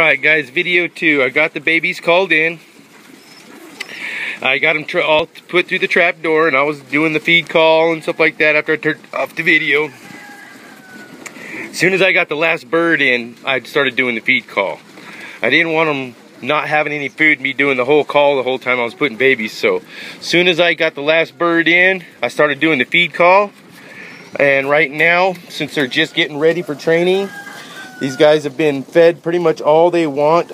Alright guys, video 2. I got the babies called in. I got them all put through the trap door, and I was doing the feed call and stuff like that after I turned off the video. As soon as I got the last bird in, I started doing the feed call. I didn't want them not having any food, me doing the whole call the whole time I was putting babies. So as soon as I got the last bird in, I started doing the feed call. And right now, since they're just getting ready for training, these guys have been fed pretty much all they want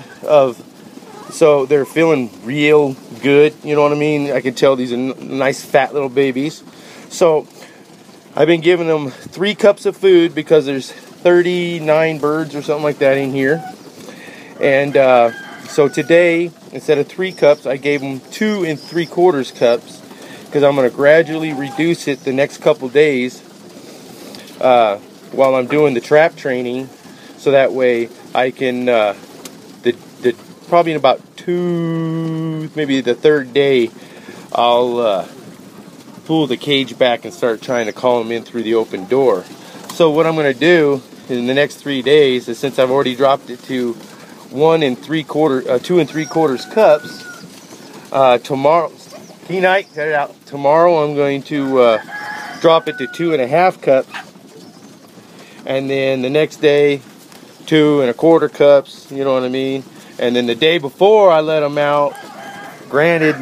so they're feeling real good, you know what I mean? I can tell these are nice fat little babies. So I've been giving them 3 cups of food because there's 39 birds or something like that in here. And so today, instead of 3 cups, I gave them 2 3/4 cups because I'm going to gradually reduce it the next couple days while I'm doing the trap training. So that way I can, probably in about 2, maybe the 3rd day, I'll pull the cage back and start trying to call them in through the open door. So what I'm going to do in the next 3 days is, since I've already dropped it to 2 3/4 cups, tomorrow, Knight, cut it out. Tomorrow I'm going to drop it to 2.5 cups, and then the next day 2 1/4 cups, you know what I mean? And then the day before I let them out, granted,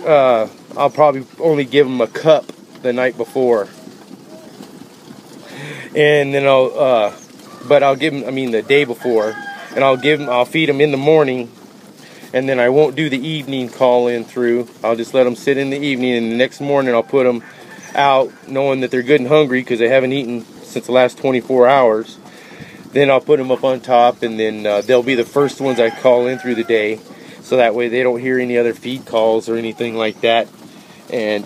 I'll probably only give them a cup the night before. And then I'll give them, the day before, and I'll feed them in the morning, and then I won't do the evening call in through. I'll just let them sit in the evening, and the next morning I'll put them out knowing that they're good and hungry because they haven't eaten since the last 24 hours. Then I'll put them up on top, and then they'll be the first ones I call in through the day, so that way they don't hear any other feed calls or anything like that, and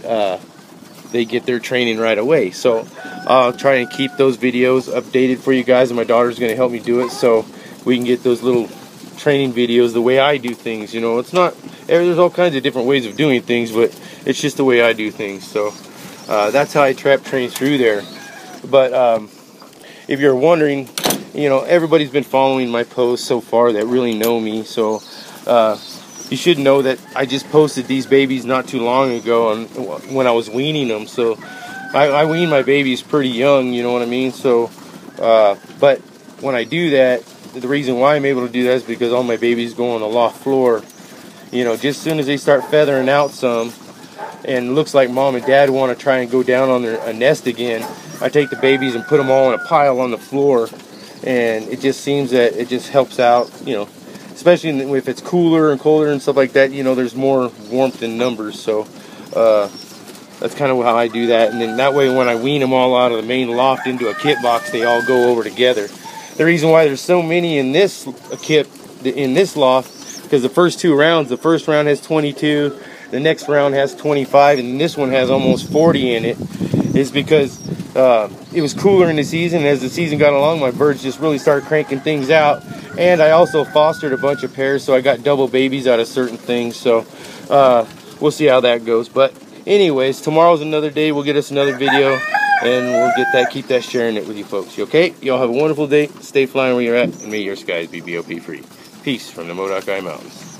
they get their training right away. So I'll try and keep those videos updated for you guys, and my daughter's going to help me do it so we can get those little training videos the way I do things. You know, it's not, there's all kinds of different ways of doing things, but it's just the way I do things. So that's how I trap train through there. But if you're wondering, you know, everybody's been following my posts so far that really know me, so you should know that I just posted these babies not too long ago when I was weaning them. So I wean my babies pretty young, you know what I mean? So but when I do that, the reason why I'm able to do that is because all my babies go on the loft floor. You know, just as soon as they start feathering out some, and it looks like mom and dad want to try and go down on a nest again, I take the babies and put them all in a pile on the floor. And it just seems that it just helps out, you know, especially if it's cooler and colder and stuff like that. You know, there's more warmth in numbers. So that's kind of how I do that. And then that way, when I wean them all out of the main loft into a kit box, they all go over together. The reason why there's so many in this loft, because the first 2 rounds, the first round has 22, the next round has 25, and this one has almost 40 in it, is because it was cooler in the season. As the season got along, my birds just really started cranking things out, and I also fostered a bunch of pairs, so I got double babies out of certain things. So we'll see how that goes. But anyways, tomorrow's another day. We'll get us another video, and we'll keep that sharing it with you folks. Okay, y'all have a wonderful day. Stay flying where you're at, and may your skies be BOP free. Peace from the Modoc Mountains.